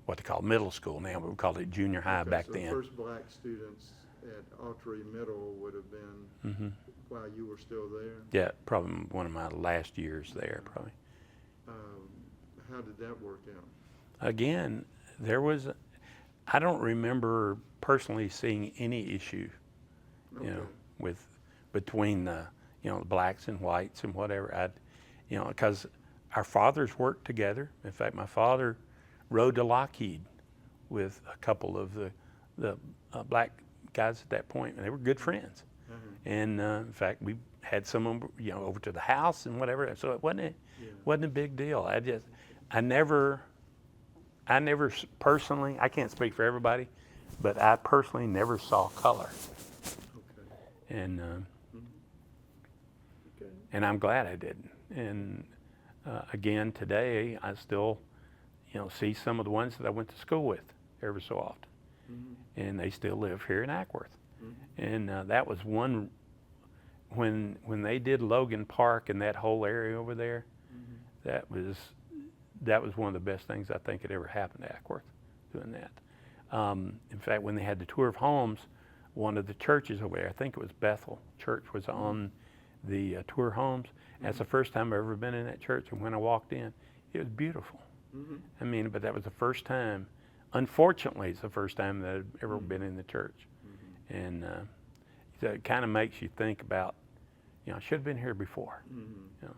[SPEAKER 2] what they call middle school now, but we called it junior high
[SPEAKER 1] Okay,
[SPEAKER 2] back
[SPEAKER 1] so
[SPEAKER 2] then.
[SPEAKER 1] the first black students at Autry Middle would have been while you were still there.
[SPEAKER 2] Yeah, probably one of my last years there, probably.
[SPEAKER 1] How did that work out?
[SPEAKER 2] Again, I don't remember personally seeing any issue,
[SPEAKER 1] Okay.
[SPEAKER 2] between the blacks and whites and whatever. Because our fathers worked together. In fact, my father rode to Lockheed with a couple of the black guys at that point, and they were good friends. And in fact, we had some of them, over to the house and whatever. So it wasn't a big deal. I never personally, I can't speak for everybody, but I personally never saw color.
[SPEAKER 1] Okay.
[SPEAKER 2] And
[SPEAKER 1] Okay.
[SPEAKER 2] and I'm glad I didn't. And again, today I still, see some of the ones that I went to school with every so often, and they still live here in Ackworth. And that was one when they did Logan Park and that whole area over there. That was one of the best things I think had ever happened to Ackworth, doing that. In fact, when they had the tour of homes, one of the churches over there, I think it was Bethel Church, was on the tour of homes. That's the first time I've ever been in that church, and when I walked in, it was beautiful. I mean, but that was the first time. Unfortunately, it's the first time that I've ever been in the church, and so it kind of makes you think about, I should have been here before.
[SPEAKER 1] Yeah.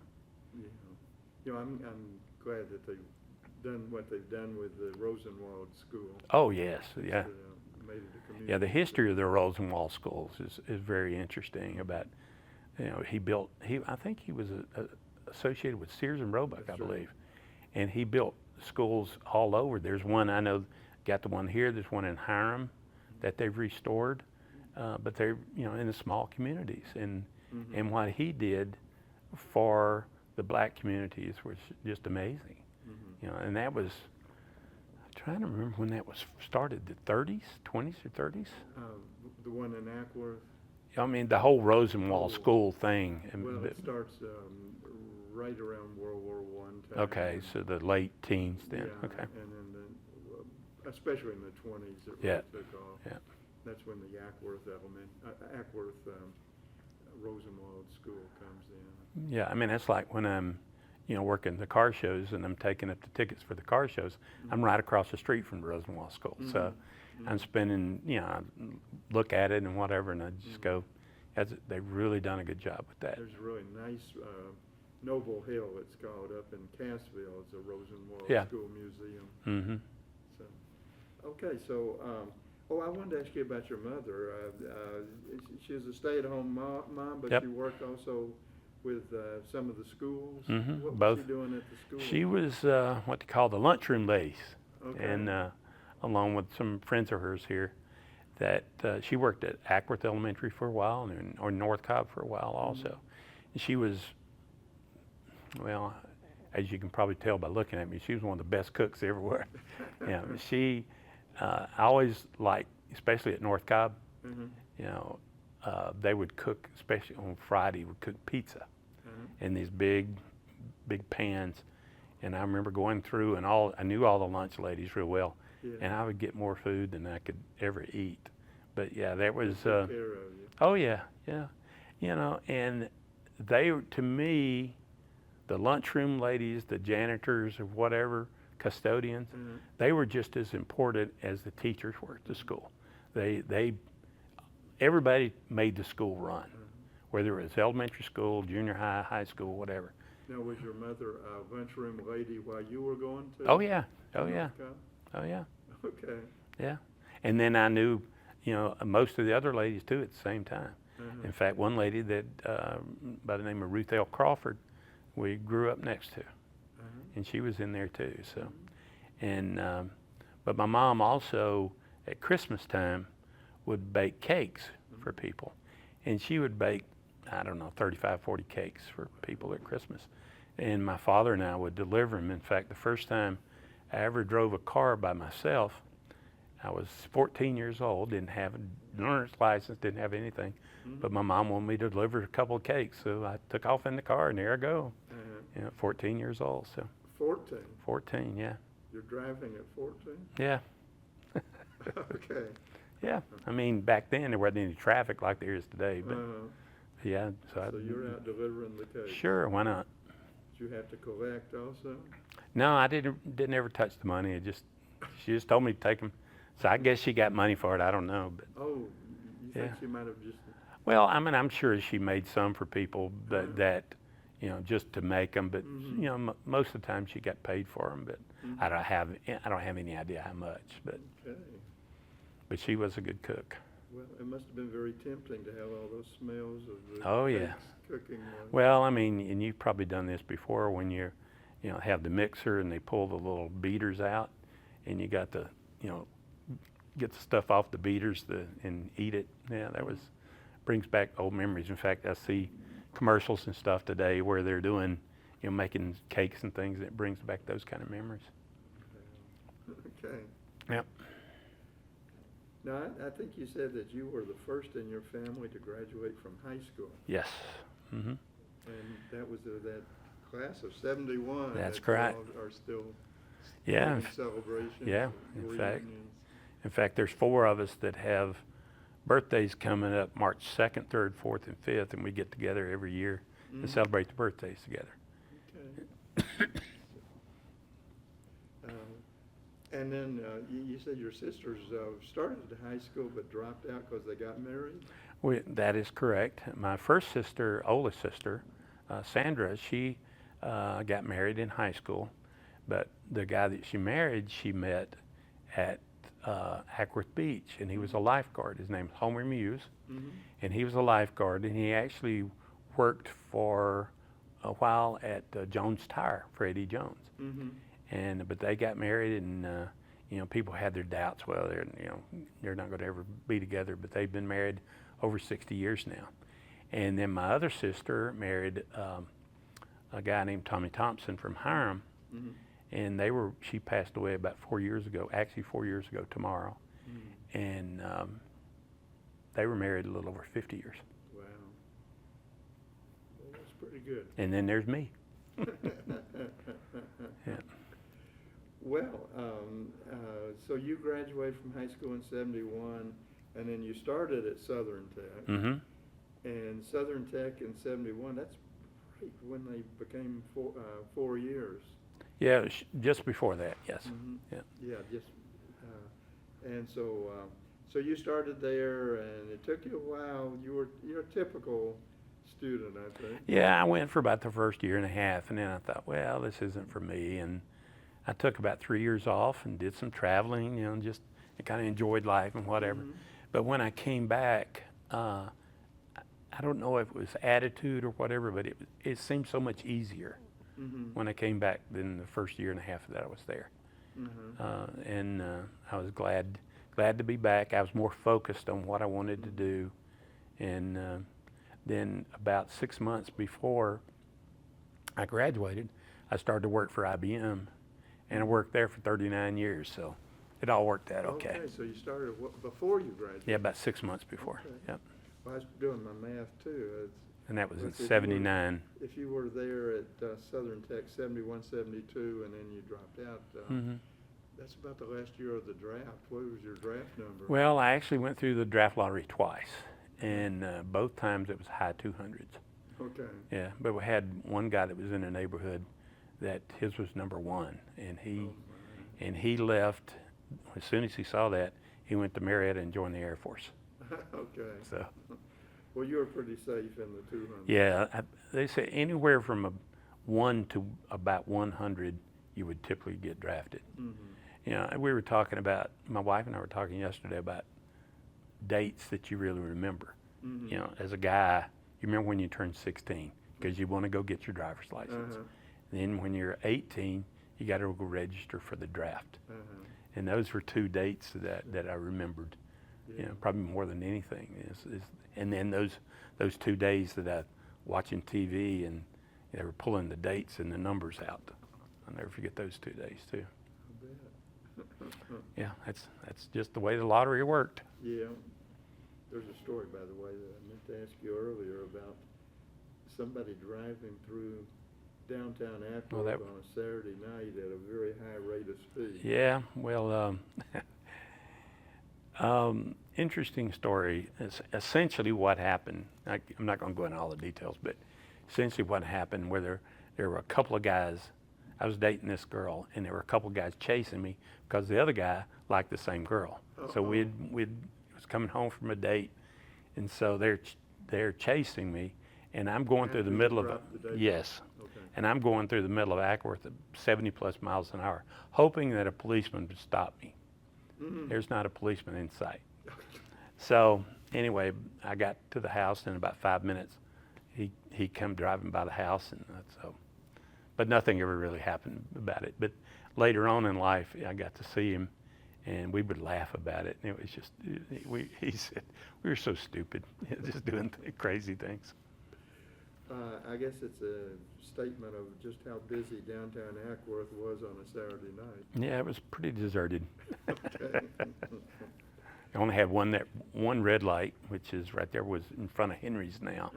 [SPEAKER 1] I'm glad that they've done what they've done with the Rosenwald School.
[SPEAKER 2] Oh yes, yeah.
[SPEAKER 1] Made it a community.
[SPEAKER 2] Yeah, the history of the Rosenwald schools is very interesting. About, I think he was associated with Sears and Roebuck, I believe, and he built schools all over. There's one I know, got the one here. There's one in Hiram that they've restored, but they're in the small communities, and what he did for the black communities was just amazing. And that was, I'm trying to remember when that was started, the 30s, 20s or 30s?
[SPEAKER 1] The one in Ackworth.
[SPEAKER 2] I mean, the whole Rosenwald School thing.
[SPEAKER 1] Well, it starts right around World War I time.
[SPEAKER 2] Okay, so the late teens then.
[SPEAKER 1] Yeah,
[SPEAKER 2] Okay.
[SPEAKER 1] and then especially in the 20s, it really took off.
[SPEAKER 2] Yeah.
[SPEAKER 1] That's when the Ackworth Rosenwald School comes in.
[SPEAKER 2] Yeah, I mean, that's like when I'm, working the car shows and I'm taking up the tickets for the car shows. I'm right across the street from the Rosenwald School. So I'm spending, I look at it and whatever, and I just go, they've really done a good job with that.
[SPEAKER 1] There's a really nice Noble Hill, it's called, up in Cassville. It's a Rosenwald School Museum. So, okay, so I wanted to ask you about your mother. She was a stay-at-home mom, but she worked also with some of the schools. What was she doing at the school?
[SPEAKER 2] She was what they call the lunchroom ladies, and
[SPEAKER 1] Okay.
[SPEAKER 2] along with some friends of hers here, that she worked at Ackworth Elementary for a while, or North Cobb for a while also. And she was, well, as you can probably tell by looking at me, she was one of the best cooks everywhere. She, I always liked, especially at North Cobb, they would cook, especially on Friday, would cook pizza in these big pans. And I remember going through, and I knew all the lunch ladies real well, and I would get more food than I could ever eat. But yeah, that was,
[SPEAKER 1] Took care of you.
[SPEAKER 2] oh yeah, and they, to me, the lunchroom ladies, the janitors or whatever, custodians, they were just as important as the teachers were at the school. Everybody made the school run, whether it was elementary school, junior high, high school, whatever.
[SPEAKER 1] Now, was your mother a lunchroom lady while you were going to?
[SPEAKER 2] Oh yeah, oh yeah,
[SPEAKER 1] North Cobb?
[SPEAKER 2] oh yeah,
[SPEAKER 1] Okay.
[SPEAKER 2] yeah. And then I knew, most of the other ladies too at the same time. In fact, one lady that by the name of Ruth L. Crawford, we grew up next to, and she was in there too. So, and but my mom also at Christmas time would bake cakes for people, and she would bake, I don't know, 35, 40 cakes for people at Christmas, and my father and I would deliver them. In fact, the first time I ever drove a car by myself, I was 14 years old, didn't have a learner's license, didn't have anything, but my mom wanted me to deliver a couple of cakes, so I took off in the car, and there I go. 14 years old, so.
[SPEAKER 1] 14?
[SPEAKER 2] 14, yeah.
[SPEAKER 1] You're driving at 14?
[SPEAKER 2] Yeah.
[SPEAKER 1] Okay.
[SPEAKER 2] Yeah, I mean, back then there wasn't any traffic like there is today, but yeah.
[SPEAKER 1] So you're out delivering the cake?
[SPEAKER 2] Sure, why not?
[SPEAKER 1] Did you have to collect also?
[SPEAKER 2] No, I didn't ever touch the money. She just told me to take them. So I guess she got money for it. I don't know, but.
[SPEAKER 1] Oh, you think she might have just?
[SPEAKER 2] Well, I mean, I'm sure she made some for people, but that, just to make them. But most of the time she got paid for them. But I don't have any idea how much. But.
[SPEAKER 1] Okay.
[SPEAKER 2] But she was a good cook.
[SPEAKER 1] Well, it must have been very tempting to have all those smells of the
[SPEAKER 2] Oh, yeah.
[SPEAKER 1] cakes cooking.
[SPEAKER 2] Well, I mean, and you've probably done this before when you're have the mixer and they pull the little beaters out, and you got to, get the stuff off the beaters and eat it. Yeah, that brings back old memories. In fact, I see commercials and stuff today where they're doing, making cakes and things. It brings back those kind of memories.
[SPEAKER 1] Okay.
[SPEAKER 2] Yep.
[SPEAKER 1] Now, I think you said that you were the first in your family to graduate from high school.
[SPEAKER 2] Yes. Mm-hmm.
[SPEAKER 1] And that was that class of 71.
[SPEAKER 2] That's
[SPEAKER 1] that
[SPEAKER 2] correct.
[SPEAKER 1] you all are still
[SPEAKER 2] Yeah.
[SPEAKER 1] having celebrations.
[SPEAKER 2] Yeah,
[SPEAKER 1] and
[SPEAKER 2] in fact.
[SPEAKER 1] reunions.
[SPEAKER 2] In fact, there's 4 of us that have birthdays coming up March 2nd, 3rd, 4th, and 5th, and we get together every year and celebrate the birthdays together.
[SPEAKER 1] Okay. And then you said your sisters started at high school but dropped out because they got married?
[SPEAKER 2] That is correct. My first sister, oldest sister, Sandra, she got married in high school, but the guy that she married, she met at Ackworth Beach, and he was a lifeguard. His name's Homer Muse, and he was a lifeguard, and he actually worked for a while at Jones Tire for Eddie Jones. But they got married, and people had their doubts. Well, they're not going to ever be together, but they've been married over 60 years now. And then my other sister married a guy named Tommy Thompson from Hiram, and she passed away about 4 years ago, actually 4 years ago tomorrow. And they were married a little over 50 years.
[SPEAKER 1] Wow. Well, that's pretty good.
[SPEAKER 2] And then there's me. Yeah.
[SPEAKER 1] Well, so you graduated from high school in 71, and then you started at Southern Tech. And Southern Tech in 71, that's right when they became 4 years.
[SPEAKER 2] Yeah, just before that, yes. Yeah.
[SPEAKER 1] Yeah, just, and so you started there, and it took you a while. You're a typical student, I think.
[SPEAKER 2] Yeah, I went for about the first year and a half, and then I thought, well, this isn't for me. And I took about 3 years off and did some traveling, just kind of enjoyed life and whatever. But when I came back, I don't know if it was attitude or whatever, but it seemed so much easier when I came back than the first year and a half that I was there. And I was glad to be back. I was more focused on what I wanted to do. And then about 6 months before I graduated, I started to work for IBM, and I worked there for 39 years. So it all worked out okay.
[SPEAKER 1] Okay, so you started before you graduated?
[SPEAKER 2] Yeah, about 6 months before.
[SPEAKER 1] Okay.
[SPEAKER 2] Yep.
[SPEAKER 1] Well, I was doing my math too.
[SPEAKER 2] And that was in
[SPEAKER 1] If you were-
[SPEAKER 2] 79.
[SPEAKER 1] If you were there at Southern Tech 71, 72, and then you dropped out, that's about the last year of the draft. What was your draft number?
[SPEAKER 2] Well, I actually went through the draft lottery twice, and both times it was high 200s.
[SPEAKER 1] Okay.
[SPEAKER 2] Yeah, but we had one guy that was in the neighborhood that his was number 1, and he left as soon as he saw that. He went to Marietta and joined the Air Force.
[SPEAKER 1] Okay.
[SPEAKER 2] So
[SPEAKER 1] Well, you were pretty safe in the 200.
[SPEAKER 2] yeah, they say anywhere from a 1 to about 100, you would typically get drafted. We were talking about, my wife and I were talking yesterday about dates that you really remember. As a guy, you remember when you turned 16 because you want to go get your driver's license. Then when you're 18, you got to go register for the draft. And those were 2 dates that I remembered, probably more than anything. And then those 2 days that I watching TV and they were pulling the dates and the numbers out. I'll never forget those 2 days too.
[SPEAKER 1] I bet.
[SPEAKER 2] Yeah, that's just the way the lottery worked.
[SPEAKER 1] Yeah. There's a story, by the way, that I meant to ask you earlier about somebody driving through downtown Ackworth on a Saturday night at a very high rate of speed.
[SPEAKER 2] Yeah, well, interesting story. It's essentially what happened. I'm not going to go into all the details, but essentially what happened where there were a couple of guys. I was dating this girl, and there were a couple of guys chasing me because the other guy liked the same girl. So we was coming home from a date, and so they're chasing me, and I'm going through the middle of yes.
[SPEAKER 1] Okay.
[SPEAKER 2] And I'm going through the middle of Ackworth at 70 plus miles an hour, hoping that a policeman would stop me. There's not a policeman in sight. So anyway, I got to the house in about 5 minutes. He come driving by the house, and so but nothing ever really happened about it. But later on in life, I got to see him, and we would laugh about it. And it was just, he said, we were so stupid, just doing crazy things.
[SPEAKER 1] I guess it's a statement of just how busy downtown Ackworth was on a Saturday night.
[SPEAKER 2] Yeah, it was pretty deserted.
[SPEAKER 1] Okay.
[SPEAKER 2] I only had one red light, which is right there, was in front of Henry's now,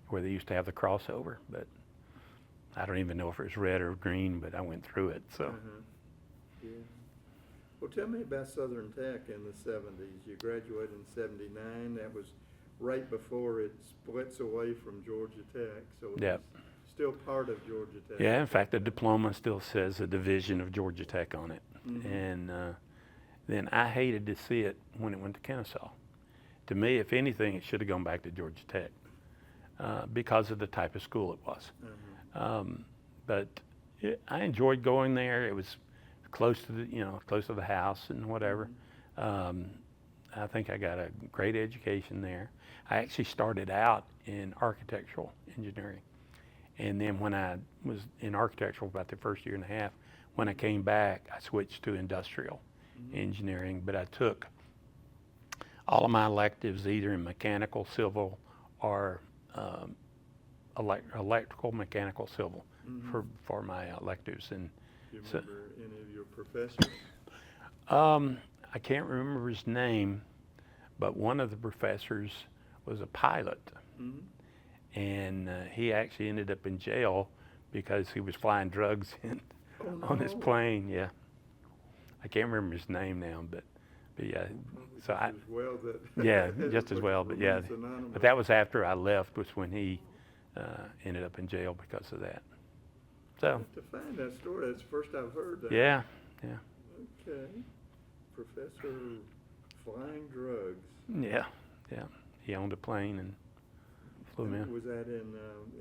[SPEAKER 2] where they used to have the crossover. But I don't even know if it was red or green, but I went through it. So
[SPEAKER 1] Yeah. Well, tell me about Southern Tech in the 70s. You graduated in 79. That was right before it splits away from Georgia Tech. So it's
[SPEAKER 2] Yep.
[SPEAKER 1] still part of Georgia Tech.
[SPEAKER 2] yeah, in fact, the diploma still says a division of Georgia Tech on it. And then I hated to see it when it went to Kennesaw. To me, if anything, it should have gone back to Georgia Tech because of the type of school it was. But I enjoyed going there. It was close to the house and whatever. I think I got a great education there. I actually started out in architectural engineering. And then when I was in architectural about the first year and a half, when I came back, I switched to industrial engineering. But I took all of my electives either in mechanical, civil, or electrical, mechanical, civil for my electives. And
[SPEAKER 1] Do you
[SPEAKER 2] so,
[SPEAKER 1] remember any of your professors?
[SPEAKER 2] I can't remember his name, but one of the professors was a pilot. And he actually ended up in jail because he was flying drugs in on his plane. Yeah, I can't remember his name now, but yeah. So I,
[SPEAKER 1] As well that
[SPEAKER 2] yeah, just as well. But yeah,
[SPEAKER 1] remains anonymous.
[SPEAKER 2] but that was after I left, was when he ended up in jail because of that. So
[SPEAKER 1] To find that story, that's the first I've heard that.
[SPEAKER 2] yeah.
[SPEAKER 1] Okay. Professor flying drugs.
[SPEAKER 2] Yeah. He owned a plane and flew him in.
[SPEAKER 1] Was that in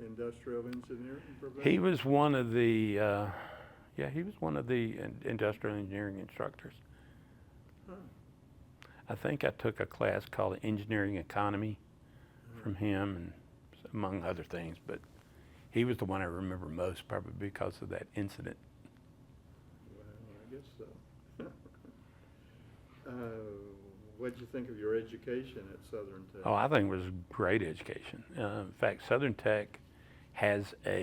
[SPEAKER 1] industrial engineering?
[SPEAKER 2] He was one of the industrial engineering instructors.
[SPEAKER 1] Huh.
[SPEAKER 2] I think I took a class called Engineering Economy from him, and among other things, but he was the one I remember most, probably because of that incident.
[SPEAKER 1] Well, I guess so. What'd you think of your education at Southern Tech?
[SPEAKER 2] Oh, I think it was a great education. In fact, Southern Tech has a